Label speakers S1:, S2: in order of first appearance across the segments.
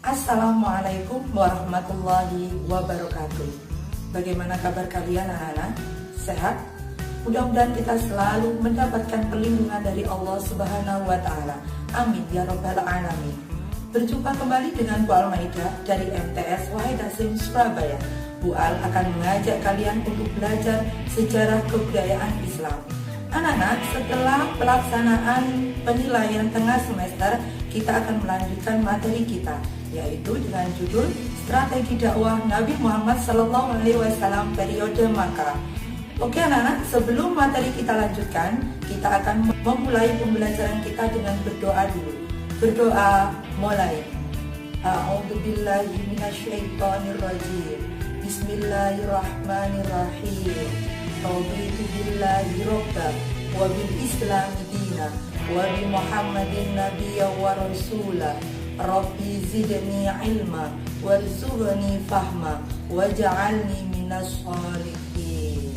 S1: Assalamualaikum warahmatullahi wabarakatuh. Bagaimana kabar kalian anak-anak? Sehat? Mudah-mudahan kita selalu mendapatkan perlindungan dari Allah Subhanahu wa Ta'ala. Amin ya Rabbal Alamin. Berjumpa kembali dengan Bu Al-Maidah dari MTS Wahid Hasim Surabaya. Bu Al akan mengajak kalian untuk belajar sejarah kebudayaan Islam. Anak-anak, setelah pelaksanaan penilaian tengah semester, kita akan melanjutkan materi kita, yaitu dengan judul Strategi Dakwah Nabi Muhammad SAW periode Makkah. Oke anak-anak, sebelum materi kita lanjutkan, kita akan memulai pembelajaran kita dengan berdoa dulu. Berdoa mulai. A'udzubillahi minasyaitonirrajim. Bismillahirrahmanirrahim. Raditu billahi rabban wa bil islami dinan wa bi Muhammadin nabiyyan wa rasulah. Rabbi zidni ilma warzuqni fahma waj'alni minas sholihin.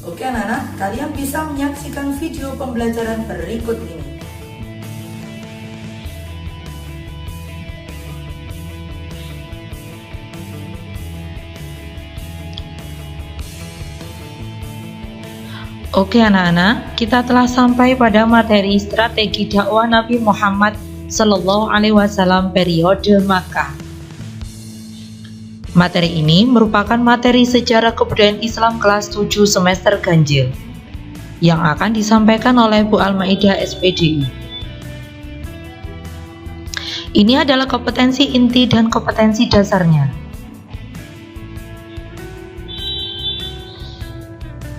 S1: Oke anak-anak, kalian bisa menyaksikan video pembelajaran berikut ini.
S2: Oke anak-anak, kita telah sampai pada materi strategi dakwah Nabi Muhammad SAW periode Makkah. Materi ini merupakan materi sejarah kebudayaan Islam kelas 7 semester ganjil yang akan disampaikan oleh Bu Al-Maidah SPDI. Ini adalah kompetensi inti dan kompetensi dasarnya.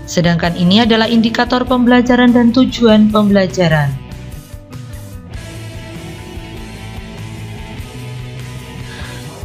S2: Sedangkan ini adalah indikator pembelajaran dan tujuan pembelajaran.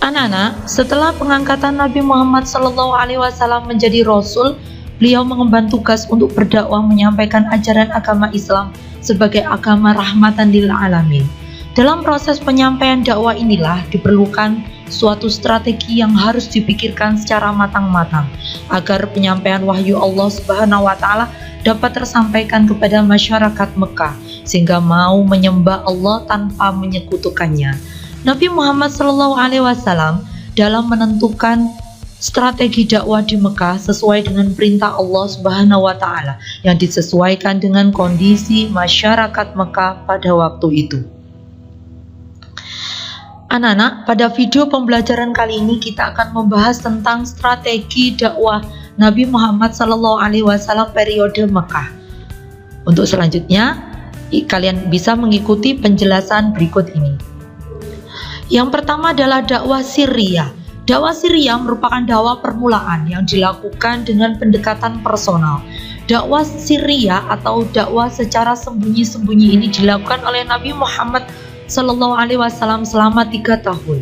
S2: Anak-anak, setelah pengangkatan Nabi Muhammad SAW menjadi Rasul, beliau mengemban tugas untuk berdakwah menyampaikan ajaran agama Islam sebagai agama rahmatan lil alamin. Dalam proses penyampaian dakwah inilah diperlukan suatu strategi yang harus dipikirkan secara matang-matang agar penyampaian wahyu Allah Subhanahu wa Ta'ala dapat tersampaikan kepada masyarakat Mekah sehingga mau menyembah Allah tanpa menyekutukannya. Nabi Muhammad SAW dalam menentukan strategi dakwah di Mekah sesuai dengan perintah Allah Subhanahu wa Ta'ala yang disesuaikan dengan kondisi masyarakat Mekah pada waktu itu. Anak-anak, pada video pembelajaran kali ini kita akan membahas tentang strategi dakwah Nabi Muhammad SAW periode Makkah. Untuk selanjutnya, kalian bisa mengikuti penjelasan berikut ini. Yang pertama adalah dakwah sirriyah. Dakwah sirriyah merupakan dakwah permulaan yang dilakukan dengan pendekatan personal. Dakwah sirriyah atau dakwah secara sembunyi-sembunyi ini dilakukan oleh Nabi Muhammad SAW selama 3 tahun.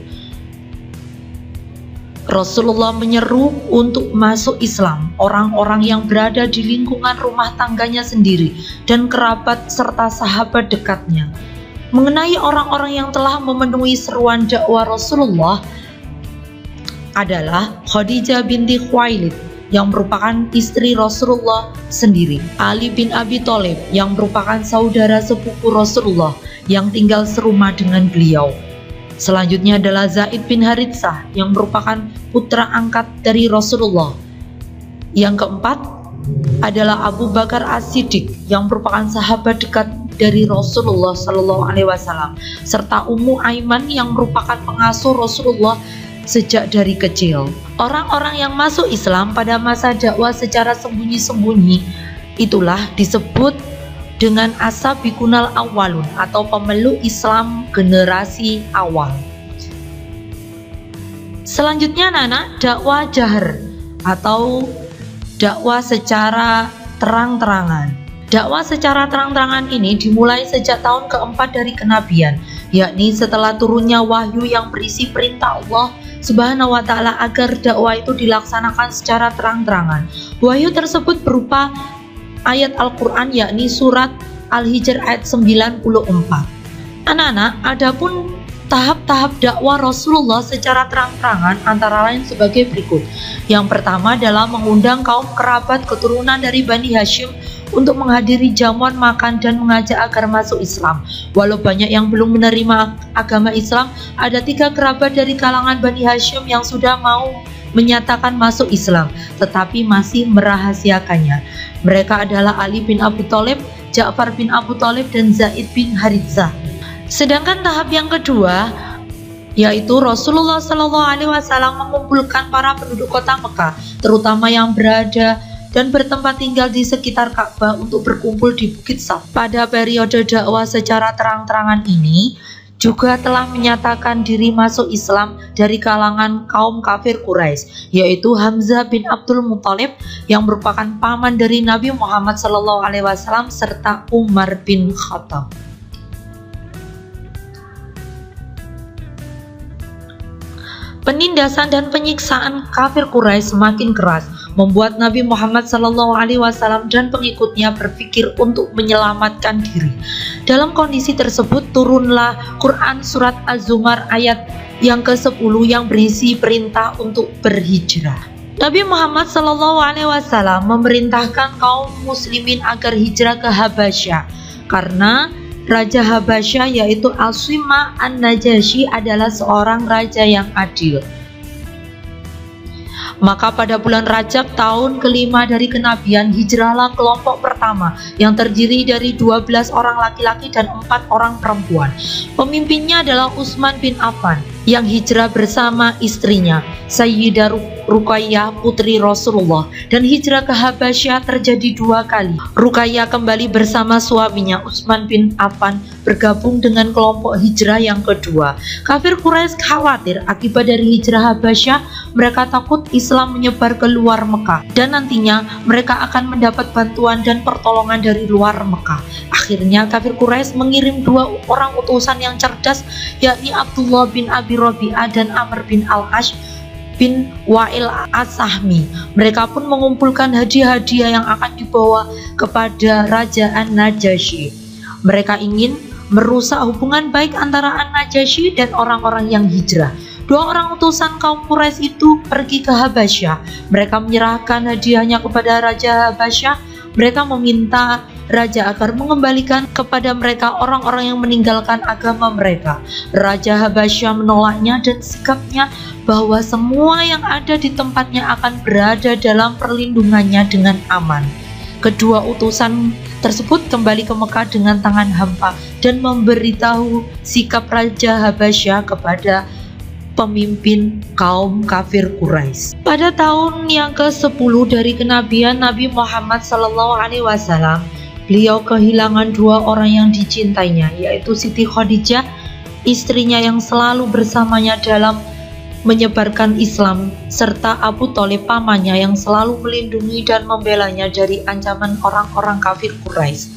S2: Rasulullah menyeru untuk masuk Islam orang-orang yang berada di lingkungan rumah tangganya sendiri dan kerabat serta sahabat dekatnya. Mengenai orang-orang yang telah memenuhi seruan dakwah Rasulullah adalah Khadijah binti Khuwailid yang merupakan istri Rasulullah sendiri, Ali bin Abi Thalib yang merupakan saudara sepupu Rasulullah yang tinggal serumah dengan beliau. Selanjutnya adalah Zaid bin Haritsah yang merupakan putra angkat dari Rasulullah. Yang keempat adalah Abu Bakar As-Siddiq yang merupakan sahabat dekat dari Rasulullah SAW, serta Ummu Aiman yang merupakan pengasuh Rasulullah sejak dari kecil. Orang-orang yang masuk Islam pada masa dakwah secara sembunyi-sembunyi itulah disebut dengan asabiqunal awwalun atau pemeluk Islam generasi awal. Selanjutnya anak-anak, dakwah jahar atau dakwah secara terang-terangan. Dakwah secara terang-terangan ini dimulai sejak tahun keempat dari kenabian, yakni setelah turunnya wahyu yang berisi perintah Allah Subhanahu wa ta'ala agar dakwah itu dilaksanakan secara terang-terangan. Wahyu tersebut berupa ayat Al-Quran, yakni surat Al-Hijr ayat 94. Anak-anak, adapun tahap-tahap dakwah Rasulullah secara terang-terangan antara lain sebagai berikut. Yang pertama adalah mengundang kaum kerabat keturunan dari Bani Hashim untuk menghadiri jamuan makan dan mengajak agar masuk Islam. Walau banyak yang belum menerima agama Islam, ada 3 kerabat dari kalangan Bani Hashim yang sudah mau menyatakan masuk Islam, tetapi masih merahasiakannya. Mereka adalah Ali bin Abi Thalib, Ja'far bin Abu Thalib, dan Zaid bin Haritsah. Sedangkan tahap yang kedua, yaitu Rasulullah SAW mengumpulkan para penduduk kota Mekah, terutama yang berada dan bertempat tinggal di sekitar Ka'bah untuk berkumpul di Bukit Saf. Pada periode dakwah secara terang-terangan ini, juga telah menyatakan diri masuk Islam dari kalangan kaum kafir Quraisy, yaitu Hamzah bin Abdul Muthalib yang merupakan paman dari Nabi Muhammad SAW serta Umar bin Khattab. Penindasan dan penyiksaan kafir Quraisy semakin keras, membuat Nabi Muhammad SAW dan pengikutnya berpikir untuk menyelamatkan diri. Dalam kondisi tersebut turunlah Quran surat Az-Zumar ayat yang ke-10 yang berisi perintah untuk berhijrah. Nabi Muhammad SAW memerintahkan kaum muslimin agar hijrah ke Habasyah karena Raja Habasyah yaitu Al-Simma An-Najasyi adalah seorang raja yang adil. Maka pada bulan Rajab tahun kelima dari kenabian, hijrahlah kelompok pertama yang terdiri dari 12 orang laki-laki dan 4 orang perempuan. Pemimpinnya adalah Utsman bin Affan yang hijrah bersama istrinya Sayyidah Ruqayyah putri Rasulullah, dan hijrah ke Habasyah terjadi 2 kali. Ruqayyah kembali bersama suaminya Utsman bin Affan bergabung dengan kelompok hijrah yang kedua. Kafir Quraisy khawatir akibat dari hijrah Habasyah, mereka takut Islam menyebar ke luar Mekah dan nantinya mereka akan mendapat bantuan dan pertolongan dari luar Mekah. Akhirnya kafir Quraisy mengirim 2 orang utusan yang cerdas, yakni Abdullah bin Abi Rabi'ah dan Amr bin Al-Ash bin Wa'il As-Sahmi. Mereka pun mengumpulkan hadiah-hadiah yang akan dibawa kepada Raja An-Najasyi. Mereka ingin merusak hubungan baik antara An-Najasyi dan orang-orang yang hijrah. 2 orang utusan kaum Quraisy itu pergi ke Habasyah. Mereka menyerahkan hadiahnya kepada Raja Habasyah. Mereka meminta raja agar mengembalikan kepada mereka orang-orang yang meninggalkan agama mereka. Raja Habasyah menolaknya dan sikapnya bahwa semua yang ada di tempatnya akan berada dalam perlindungannya dengan aman. Kedua utusan tersebut kembali ke Mekah dengan tangan hampa dan memberitahu sikap Raja Habasyah kepada pemimpin kaum kafir Quraisy. Pada tahun yang ke-10 dari kenabian Nabi Muhammad SAW, beliau kehilangan 2 orang yang dicintainya, yaitu Siti Khadijah, istrinya yang selalu bersamanya dalam menyebarkan Islam, serta Abu Thalib pamannya yang selalu melindungi dan membelanya dari ancaman orang-orang kafir Quraisy.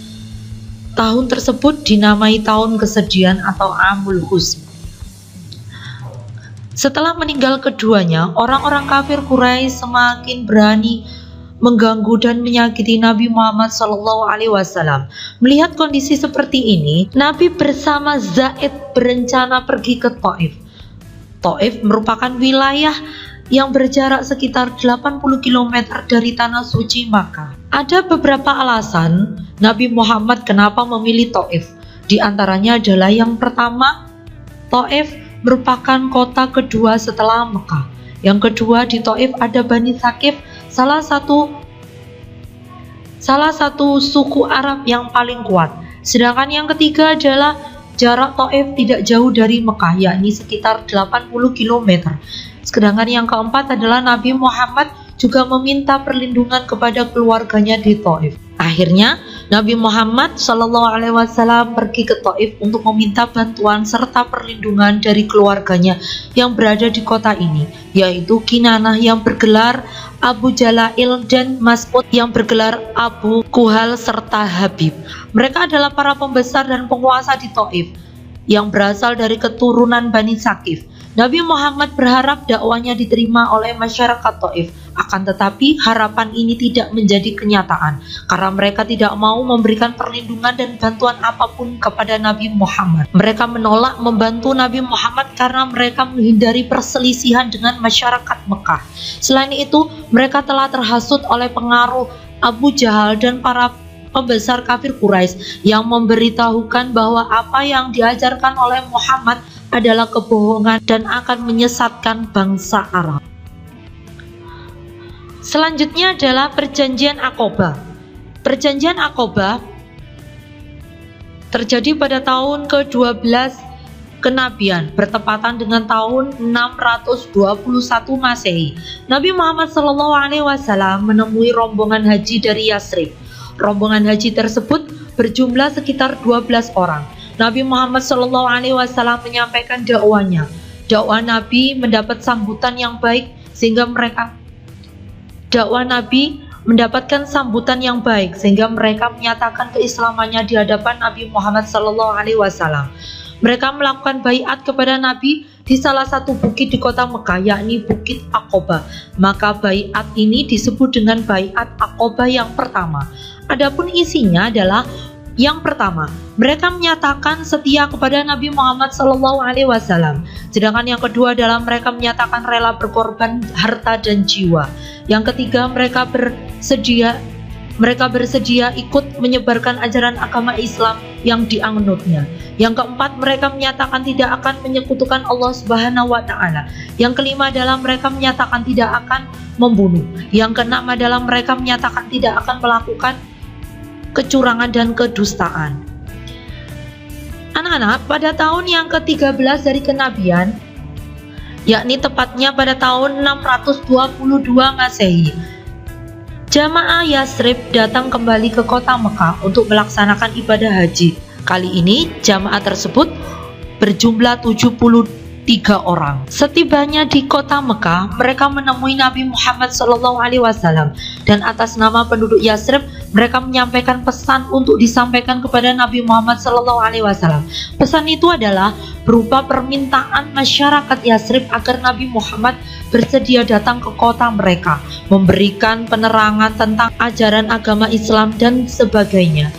S2: Tahun tersebut dinamai tahun kesedihan atau Amul Huzn. Setelah meninggal keduanya, orang-orang kafir Quraisy semakin berani mengganggu dan menyakiti Nabi Muhammad SAW. Melihat kondisi seperti ini, Nabi bersama Zaid berencana pergi ke Thaif. Thaif merupakan wilayah yang berjarak sekitar 80 km dari tanah suci Makkah. Ada beberapa alasan Nabi Muhammad kenapa memilih Thaif. Di antaranya adalah yang pertama, Thaif merupakan kota kedua setelah Mekah. Yang kedua, di Thaif ada Bani Thaqif, salah satu suku Arab yang paling kuat. Sedangkan yang ketiga adalah jarak Thaif tidak jauh dari Mekah, yakni sekitar 80 km. Sedangkan yang keempat adalah Nabi Muhammad juga meminta perlindungan kepada keluarganya di Thaif. Akhirnya Nabi Muhammad SAW pergi ke Thaif untuk meminta bantuan serta perlindungan dari keluarganya yang berada di kota ini, yaitu Kinanah yang bergelar Abu Jalail dan Mas'ud yang bergelar Abu Kuhal serta Habib. Mereka adalah para pembesar dan penguasa di Thaif yang berasal dari keturunan Bani Thaqif. Nabi Muhammad berharap dakwanya diterima oleh masyarakat Taif. Akan tetapi harapan ini tidak menjadi kenyataan karena mereka tidak mau memberikan perlindungan dan bantuan apapun kepada Nabi Muhammad. Mereka menolak membantu Nabi Muhammad karena mereka menghindari perselisihan dengan masyarakat Mekah. Selain itu, mereka telah terhasut oleh pengaruh Abu Jahal dan para pembesar kafir Quraisy yang memberitahukan bahwa apa yang diajarkan oleh Muhammad adalah kebohongan dan akan menyesatkan bangsa Arab. Selanjutnya adalah Perjanjian Aqabah. Perjanjian Aqabah terjadi pada tahun ke-12 kenabian, bertepatan dengan tahun 621 Masehi. Nabi Muhammad SAW menemui rombongan haji dari Yasrib. Rombongan haji tersebut berjumlah sekitar 12 orang. Nabi Muhammad SAW menyampaikan dakwanya. Dakwah Nabi mendapat sambutan yang baik sehingga mereka menyatakan keislamannya di hadapan Nabi Muhammad SAW. Mereka melakukan baiat kepada Nabi di salah satu bukit di kota Mekah, yakni Bukit Aqabah. Maka baiat ini disebut dengan baiat Aqabah yang pertama. Adapun isinya adalah yang pertama, mereka menyatakan setia kepada Nabi Muhammad SAW. Sedangkan yang kedua adalah mereka menyatakan rela berkorban harta dan jiwa. Yang ketiga, mereka bersedia ikut menyebarkan ajaran agama Islam yang dianutnya. Yang keempat, mereka menyatakan tidak akan menyekutukan Allah Subhanahu wa Ta'ala. Yang kelima adalah mereka menyatakan tidak akan membunuh. Yang keenam adalah mereka menyatakan tidak akan melakukan kecurangan dan kedustaan. Anak-anak, pada tahun yang ke-13 dari kenabian, yakni tepatnya pada tahun 622 Masehi, jamaah Yasrib datang kembali ke kota Mekah untuk melaksanakan ibadah haji. Kali ini jamaah tersebut berjumlah 73 orang. Setibanya di kota Mekah, mereka menemui Nabi Muhammad SAW dan atas nama penduduk Yasrib, mereka menyampaikan pesan untuk disampaikan kepada Nabi Muhammad SAW. Pesan itu adalah berupa permintaan masyarakat Yasrib agar Nabi Muhammad bersedia datang ke kota mereka, memberikan penerangan tentang ajaran agama Islam dan sebagainya.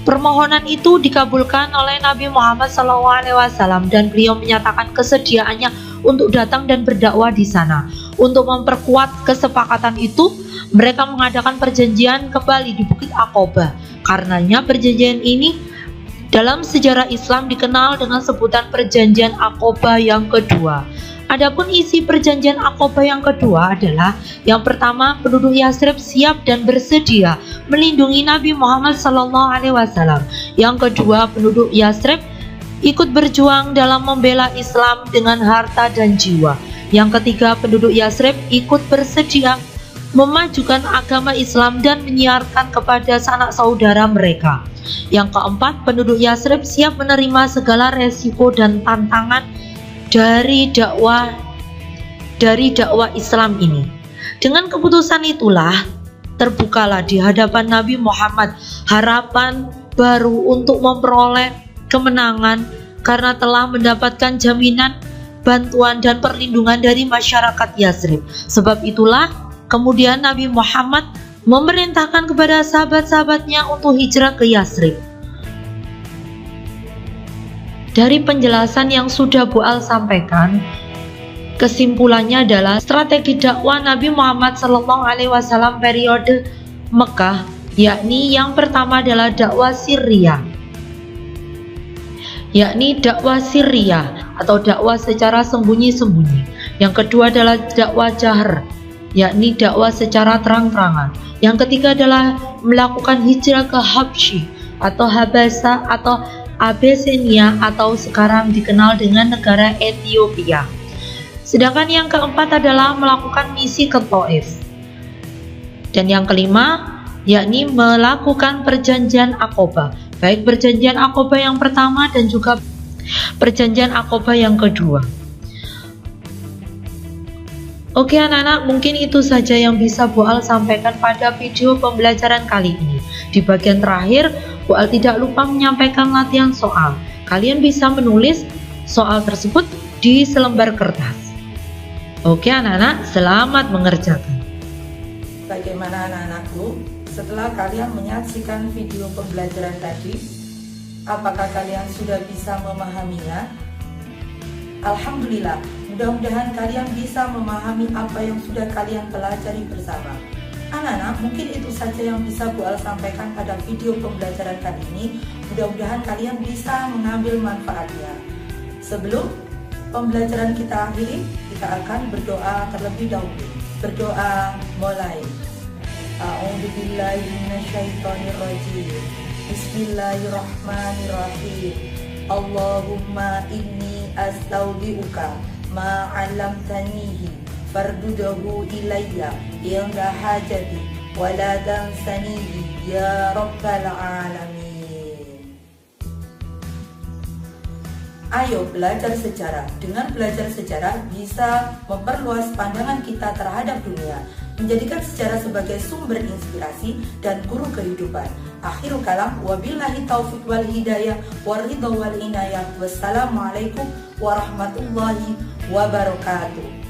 S2: Permohonan itu dikabulkan oleh Nabi Muhammad SAW dan beliau menyatakan kesediaannya untuk datang dan berdakwah di sana. Untuk memperkuat kesepakatan itu, mereka mengadakan perjanjian kembali di Bukit Aqabah. Karenanya perjanjian ini dalam sejarah Islam dikenal dengan sebutan Perjanjian Aqabah yang kedua. Adapun isi perjanjian Aqabah yang kedua adalah yang pertama, penduduk Yasrib siap dan bersedia melindungi Nabi Muhammad SAW. Yang kedua, penduduk Yasrib ikut berjuang dalam membela Islam dengan harta dan jiwa. Yang ketiga, penduduk Yasrib ikut bersedia memajukan agama Islam dan menyiarkan kepada sanak saudara mereka. Yang keempat, penduduk Yasrib siap menerima segala resiko dan tantangan dari dakwah Islam ini. Dengan keputusan itulah terbukalah di hadapan Nabi Muhammad harapan baru untuk memperoleh kemenangan karena telah mendapatkan jaminan, bantuan dan perlindungan dari masyarakat Yasrib. Sebab itulah kemudian Nabi Muhammad memerintahkan kepada sahabat-sahabatnya untuk hijrah ke Yasrib. Dari penjelasan yang sudah Bu Al sampaikan, kesimpulannya adalah strategi dakwah Nabi Muhammad SAW periode Mekah, yakni yang pertama adalah dakwah Syria, atau dakwah secara sembunyi-sembunyi. Yang kedua adalah dakwah jahr, yakni dakwah secara terang-terangan. Yang ketiga adalah melakukan hijrah ke Habsyi atau Habasa atau Abyssinia atau sekarang dikenal dengan negara Ethiopia. Sedangkan yang keempat adalah melakukan misi ke Taif. Dan yang kelima yakni melakukan perjanjian Aqabah, baik perjanjian Aqabah yang pertama dan juga perjanjian Aqabah yang kedua. Oke anak-anak, mungkin itu saja yang bisa Bu Al sampaikan pada video pembelajaran kali ini. Di bagian terakhir, Bu Al tidak lupa menyampaikan latihan soal. Kalian bisa menulis soal tersebut di selembar kertas. Oke anak-anak, selamat mengerjakan.
S1: Bagaimana anak-anakku? Setelah kalian menyaksikan video pembelajaran tadi, apakah kalian sudah bisa memahaminya? Alhamdulillah, mudah-mudahan kalian bisa memahami apa yang sudah kalian pelajari bersama. Anak-anak, mungkin itu saja yang bisa Bu Al sampaikan pada video pembelajaran kali ini. Mudah-mudahan kalian bisa mengambil manfaatnya. Sebelum pembelajaran kita akhiri, kita akan berdoa terlebih dahulu. Berdoa mulai. A'udzubillahi minasyaitonirrajim. Bismillahirrahmanirrahim. Allahumma inni astaudiuka ma 'allamtanihi fardudahu ilayya inda hajati wala tansanihi ya rabbal alamin. Ayo belajar sejarah. Dengan belajar sejarah bisa memperluas pandangan kita terhadap dunia, menjadikan sejarah sebagai sumber inspirasi dan guru kehidupan. Akhirul kalam, wabillahi taufiq wal hidayah waridha wal inayah. Wassalamualaikum warahmatullahi wabarakatuh.